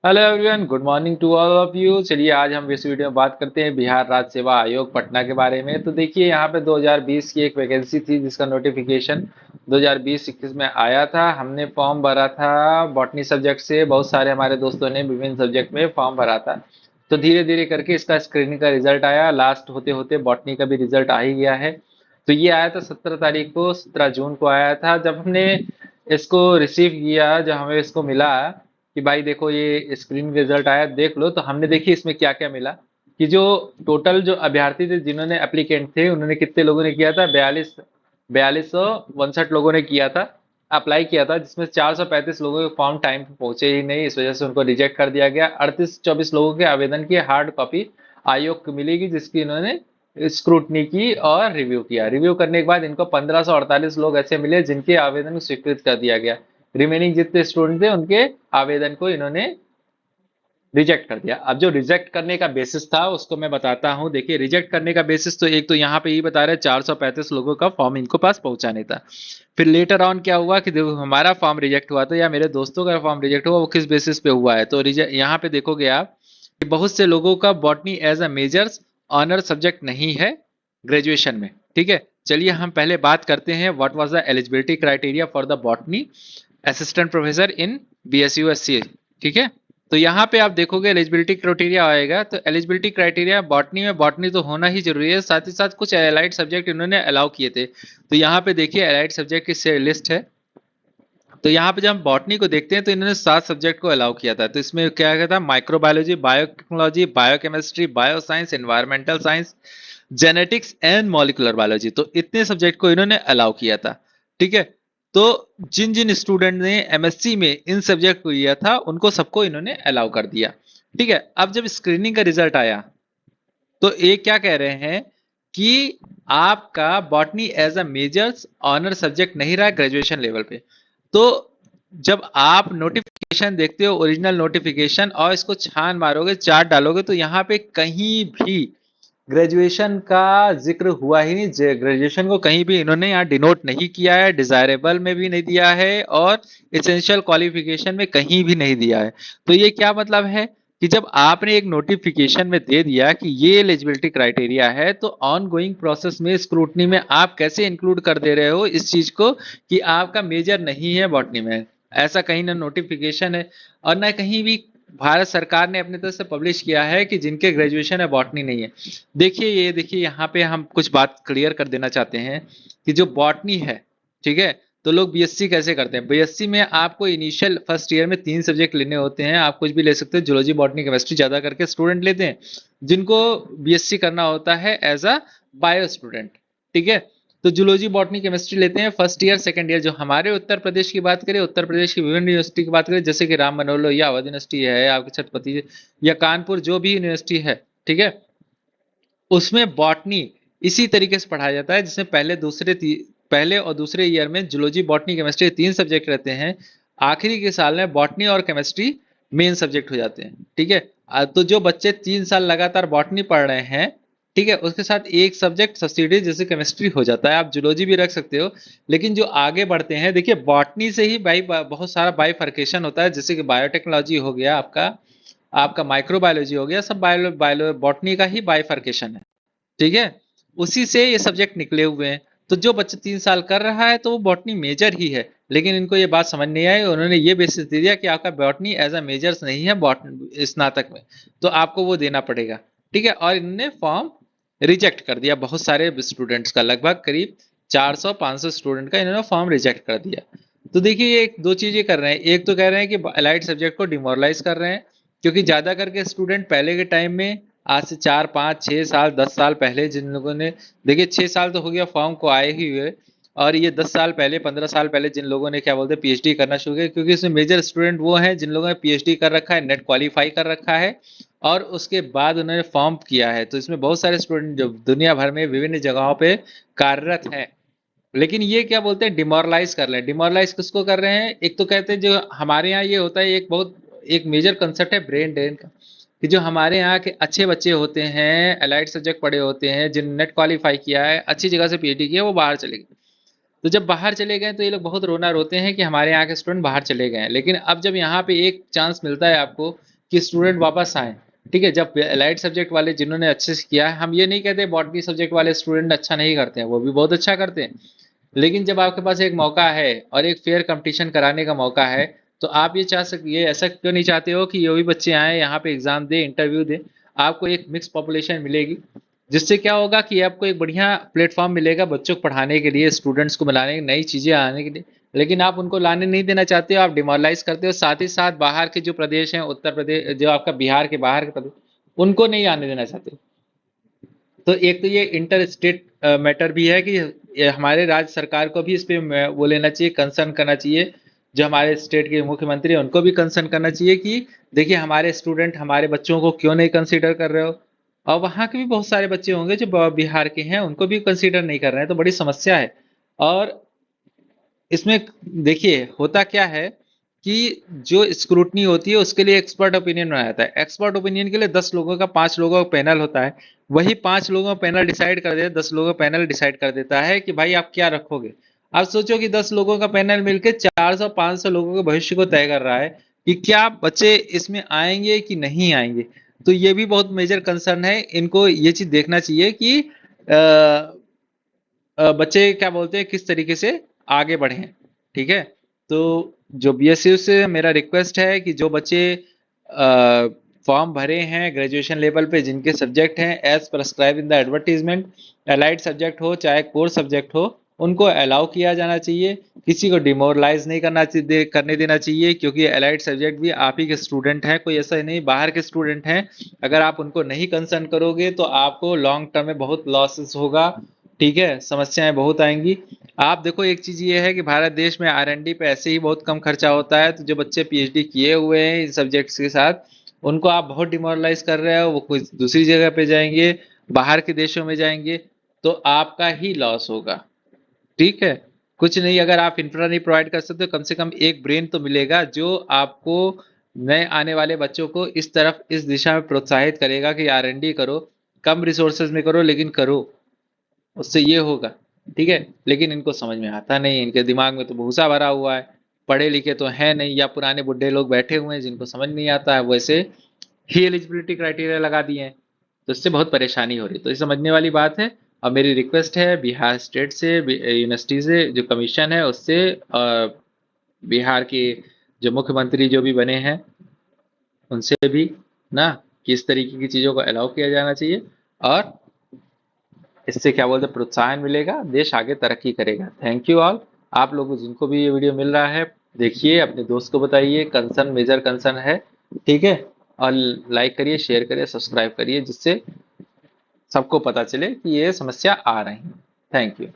Hello everyone, good morning to all of you. चलिए आज हम इस वीडियो में बात करते हैं बिहार राज्य सेवा आयोग पटना के बारे में। तो देखिए यहाँ पे 2020 की एक वैकेंसी थी जिसका नोटिफिकेशन 2020-21 में आया था। हमने फॉर्म भरा था बॉटनी सब्जेक्ट से, बहुत सारे हमारे दोस्तों ने विभिन्न सब्जेक्ट में फॉर्म भरा था। तो धीरे धीरे करके इसका स्क्रीनिंग का रिजल्ट आया, लास्ट होते होते बॉटनी का भी रिजल्ट आ ही गया है। तो ये आया था 17 तारीख को, 17 जून को आया था। जब हमने इसको रिसीव किया, जब हमें इसको मिला कि भाई देखो ये स्क्रीन रिजल्ट आया, देख लो, तो हमने देखी इसमें क्या क्या मिला। कि जो टोटल जो अभ्यर्थी थे, जिन्होंने एप्लीकेंट थे, उन्होंने कितने लोगों ने किया था, 4262 लोगों ने किया था, अप्लाई किया था, जिसमें 435 लोगों के फॉर्म टाइम पे पहुंचे ही नहीं, इस वजह से उनको रिजेक्ट कर दिया गया। 38-24 लोगों के आवेदन की हार्ड कॉपी आयोग को मिलेगी, जिसकी इन्होंने स्क्रूटनी की और रिव्यू किया। रिव्यू करने के बाद इनको 1548 लोग ऐसे मिले जिनके आवेदन को स्वीकृत कर दिया गया। रिमेनिंग जितने स्टूडेंट थे उनके आवेदन को इन्होंने रिजेक्ट कर दिया। अब जो रिजेक्ट करने का बेसिस था उसको मैं बताता हूं। देखिए रिजेक्ट करने का बेसिस तो एक तो यहाँ पे ये बता रहे हैं 435 लोगों का फॉर्म इनको पास पहुंचाने था। फिर लेटर ऑन क्या हुआ कि देखो हमारा फॉर्म रिजेक्ट हुआ था या मेरे दोस्तों का फॉर्म रिजेक्ट हुआ, वो किस बेसिस पे हुआ है। तो यहाँ पे देखोगे आप कि बहुत से लोगों का botany as a majors honour subject नहीं है ग्रेजुएशन में। ठीक है, चलिए हम पहले बात करते हैं what was the eligibility criteria for the botany assistant professor in BSU SC। ठीक है, तो यहाँ पे आप देखोगे एलिजिबिलिटी क्राइटेरिया आएगा। तो एलिजिबिलिटी क्राइटेरिया बॉटनी में बॉटनी तो होना ही जरूरी है, साथ ही साथ कुछ एलाइड सब्जेक्ट इन्होंने अलाउ किए थे। तो यहाँ पे देखिए एलाइड सब्जेक्ट की लिस्ट है। तो यहाँ पे जब हम बॉटनी को देखते हैं तो इन्होंने 7 सब्जेक्ट को अलाउ किया था। तो इसमें क्या क्या था, microbiology, biotechnology, biochemistry, bioscience, environmental science, genetics and molecular biology. तो इतने सब्जेक्ट को इन्होंने अलाउ किया था। ठीक है, तो जिन जिन स्टूडेंट ने MSc में इन सब्जेक्ट को लिया था उनको सबको इन्होंने अलाउ कर दिया। ठीक है, अब जब स्क्रीनिंग का रिजल्ट आया तो ये क्या कह रहे हैं कि आपका botany as a majors honour subject नहीं रहा ग्रेजुएशन लेवल पे। तो जब आप नोटिफिकेशन देखते हो, ओरिजिनल नोटिफिकेशन, और इसको छान मारोगे, चार्ट डालोगे, तो यहाँ पे कहीं भी ग्रेजुएशन का जिक्र हुआ ही नहीं। ग्रेजुएशन को कहीं भी इन्होंने यहाँ डिनोट नहीं किया है, डिजायरेबल में भी नहीं दिया है, और एसेंशियल क्वालिफिकेशन में कहीं भी नहीं दिया है। तो ये क्या मतलब है कि जब आपने एक नोटिफिकेशन में दे दिया कि ये एलिजिबिलिटी क्राइटेरिया है, तो ऑन गोइंग प्रोसेस में स्क्रूटनी में आप कैसे इंक्लूड कर दे रहे हो इस चीज को कि आपका मेजर नहीं है बॉटनी में। ऐसा कहीं ना नोटिफिकेशन है और ना कहीं भी भारत सरकार ने अपनी तरफ से पब्लिश किया है कि जिनके ग्रेजुएशन है बॉटनी नहीं है। देखिए ये देखिए यहाँ पे हम कुछ बात क्लियर कर देना चाहते हैं कि जो बॉटनी है, ठीक है, तो लोग BSc कैसे करते हैं। BSc में आपको इनिशियल फर्स्ट ईयर में 3 सब्जेक्ट लेने होते हैं, आप कुछ भी ले सकते हो, जूलॉजी, बॉटनी, केमिस्ट्री ज्यादा करके स्टूडेंट लेते हैं जिनको BSc करना होता है एज अ बायो स्टूडेंट। ठीक है, तो जूलॉजी, बॉटनी, केमिस्ट्री लेते हैं फर्स्ट ईयर सेकंड ईयर। जो हमारे उत्तर प्रदेश की बात करें, उत्तर प्रदेश की विभिन्न यूनिवर्सिटी की बात करें, जैसे कि राम मनोहर लोहिया अवध यूनिवर्सिटी है, आपके छत्रपति या कानपुर जो भी यूनिवर्सिटी है, ठीक है, उसमें बॉटनी इसी तरीके से पढ़ाया जाता है जिसमें पहले और दूसरे ईयर में जूलॉजी, बॉटनी, केमिस्ट्री 3 सब्जेक्ट रहते हैं। आखिरी के साल में बॉटनी और केमिस्ट्री मेन सब्जेक्ट हो जाते हैं। ठीक है, तो जो बच्चे 3 साल लगातार बॉटनी पढ़ रहे हैं, ठीक है, उसके साथ एक सब्जेक्ट सब्सिडी जैसे केमिस्ट्री हो जाता है। आप जूलॉजी भी रख सकते हो, लेकिन जो आगे बढ़ते हैं, देखिए बॉटनी से ही बहुत सारा बाइफर्केशन होता है, जैसे कि बायोटेक्नोलॉजी हो गया, आपका आपका माइक्रोबायोलॉजी हो गया, सब बायो बायो बॉटनी का ही बाइफर्केशन है। ठीक है, उसी से ये सब्जेक्ट निकले हुए हैं। तो जो बच्चा 3 साल कर रहा है तो वो बॉटनी मेजर ही है, लेकिन इनको ये बात समझ नहीं आई, उन्होंने ये बेसिस दे दिया कि आपका बॉटनी एज अ मेजर्स नहीं है स्नातक में, तो आपको वो देना पड़ेगा। ठीक है, और इन्होंने फॉर्म रिजेक्ट कर दिया बहुत सारे स्टूडेंट्स का, लगभग करीब 400-500 स्टूडेंट का इन्होंने फॉर्म रिजेक्ट कर दिया। तो देखिए ये दो चीजें कर रहे हैं, एक तो कह रहे हैं कि अलाइड सब्जेक्ट को डिमोरलाइज कर रहे हैं, क्योंकि ज्यादा करके स्टूडेंट पहले के टाइम में, आज से 4 5 6 साल 10 साल पहले, जिन लोगों ने, देखिए 6 साल तो हो गया फॉर्म को आए ही हुए, और ये 10 साल पहले 15 साल पहले जिन लोगों ने क्या बोलते हैं PhD करना शुरू किया, क्योंकि इसमें मेजर स्टूडेंट वो हैं जिन लोगों ने PhD कर रखा है, नेट क्वालिफाई कर रखा है, और उसके बाद उन्होंने फॉर्म किया है। तो इसमें बहुत सारे स्टूडेंट जो दुनिया भर में विभिन्न जगहों पे कार्यरत हैं। लेकिन ये क्या बोलते हैं, डिमोरलाइज कर रहे हैं। डिमोरलाइज किसको कर रहे हैं, एक तो कहते हैं जो हमारे यहाँ ये होता है, एक बहुत एक मेजर कंसेप्ट है ब्रेन ड्रेन का, कि जो हमारे यहाँ के अच्छे बच्चे होते हैं, अलाइड सब्जेक्ट पढ़े होते हैं, जिन नेट क्वालिफाई किया है, अच्छी जगह से PhD किया, वो बाहर चले गए। तो जब बाहर चले गए तो ये लोग बहुत रोना रोते हैं कि हमारे यहाँ के स्टूडेंट बाहर चले गए हैं। लेकिन अब जब यहाँ पे एक चांस मिलता है आपको कि स्टूडेंट वापस आए, ठीक है, जब एलाइड सब्जेक्ट वाले जिन्होंने अच्छे से किया है, हम ये नहीं कहते बॉटनी सब्जेक्ट वाले स्टूडेंट अच्छा नहीं करते हैं, वो भी बहुत अच्छा करते हैं। लेकिन जब आपके पास एक मौका है और एक फेयर कंपटीशन कराने का मौका है, तो आप ये ऐसा क्यों नहीं चाहते हो कि ये भी बच्चे आए यहाँ पे एग्जाम दे, इंटरव्यू दे। आपको एक मिक्स पॉपुलेशन मिलेगी, जिससे क्या होगा कि आपको एक बढ़िया प्लेटफॉर्म मिलेगा बच्चों को पढ़ाने के लिए, स्टूडेंट्स को मिलाने, नई चीजें आने के लिए। लेकिन आप उनको लाने नहीं देना चाहते हो, आप डिमोरलाइज करते हो। साथ ही साथ बाहर के जो प्रदेश हैं, उत्तर प्रदेश, जो आपका बिहार के बाहर के प्रदेश, उनको नहीं आने देना चाहते। तो एक तो ये इंटर स्टेट मैटर भी है कि ये हमारे राज्य सरकार को भी इस पे वो लेना चाहिए, कंसर्न करना चाहिए। जो हमारे स्टेट के मुख्यमंत्री हैं उनको भी कंसर्न करना चाहिए कि देखिए हमारे स्टूडेंट, हमारे बच्चों को क्यों नहीं कंसीडर कर रहे हो। और वहाँ के भी बहुत सारे बच्चे होंगे जो बिहार के हैं, उनको भी कंसीडर नहीं कर रहे हैं, तो बड़ी समस्या है। और इसमें देखिए होता क्या है कि जो स्क्रूटनी होती है उसके लिए एक्सपर्ट ओपिनियन बनाया जाता है। एक्सपर्ट ओपिनियन के लिए 10 लोगों का, 5 लोगों का पैनल होता है। वही 5 लोगों का पैनल डिसाइड कर देता है, 10 लोगों का पैनल डिसाइड कर देता है कि भाई आप क्या रखोगे। आप सोचो कि 10 लोगों का पैनल मिलकर 400-500 लोगों के भविष्य को तय कर रहा है कि क्या बच्चे इसमें आएंगे कि नहीं आएंगे। तो ये भी बहुत मेजर कंसर्न है, इनको ये चीज देखना चाहिए कि बच्चे क्या बोलते हैं किस तरीके से आगे बढ़े हैं। ठीक है, तो जो बीएसयू से मेरा रिक्वेस्ट है कि जो बच्चे फॉर्म भरे हैं ग्रेजुएशन लेवल पे, जिनके सब्जेक्ट हैं as prescribe in the advertisement, allied subject हो चाहे कोर सब्जेक्ट हो, उनको अलाउ किया जाना चाहिए। किसी को डिमोरलाइज नहीं करने देना चाहिए, क्योंकि एलाइड सब्जेक्ट भी आप ही के स्टूडेंट हैं, कोई ऐसा नहीं बाहर के स्टूडेंट हैं। अगर आप उनको नहीं कंसर्न करोगे तो आपको लॉन्ग टर्म में बहुत लॉसेस होगा। ठीक है, समस्याएं बहुत आएंगी। आप देखो एक चीज ये है कि भारत देश में आर&डी पे ऐसे ही बहुत कम खर्चा होता है, तो जो बच्चे पीएचडी किए हुए हैं इन सब्जेक्ट्स के साथ, उनको आप बहुत डिमोरलाइज कर रहे हो। वो कोई दूसरी जगह पे जाएंगे, बाहर के देशों में जाएंगे, तो आपका ही लॉस होगा। ठीक है, कुछ नहीं, अगर आप इंफ्रा नहीं प्रोवाइड कर सकते तो कम से कम एक ब्रेन तो मिलेगा जो आपको, नए आने वाले बच्चों को इस तरफ, इस दिशा में प्रोत्साहित करेगा कि आर&डी करो, कम रिसोर्सेज में करो लेकिन करो, उससे ये होगा। ठीक है, लेकिन इनको समझ में आता नहीं, इनके दिमाग में तो भूसा भरा हुआ है, पढ़े लिखे तो है नहीं, या पुराने बुढ़े लोग बैठे हुए हैं जिनको समझ नहीं आता है, वैसे ही एलिजिबिलिटी क्राइटेरिया लगा दिए हैं। तो इससे बहुत परेशानी हो रही है, तो ये समझने वाली बात है। और मेरी रिक्वेस्ट है बिहार स्टेट से, यूनिवर्सिटी से जो कमीशन है उससे, बिहार के जो मुख्यमंत्री जो भी बने हैं उनसे भी ना, कि इस तरीके की चीज़ों को अलाउ किया जाना चाहिए। और इससे क्या बोलते हैं, प्रोत्साहन मिलेगा, देश आगे तरक्की करेगा। Thank you all. आप लोगों जिनको भी ये वीडियो मिल रहा है, देखिए अपने दोस्त को बताइए, कंसर्न मेजर कंसर्न है। ठीक है, और लाइक करिए, शेयर करिए, सब्सक्राइब करिए, जिससे सबको पता चले कि ये समस्या आ रही है। Thank you.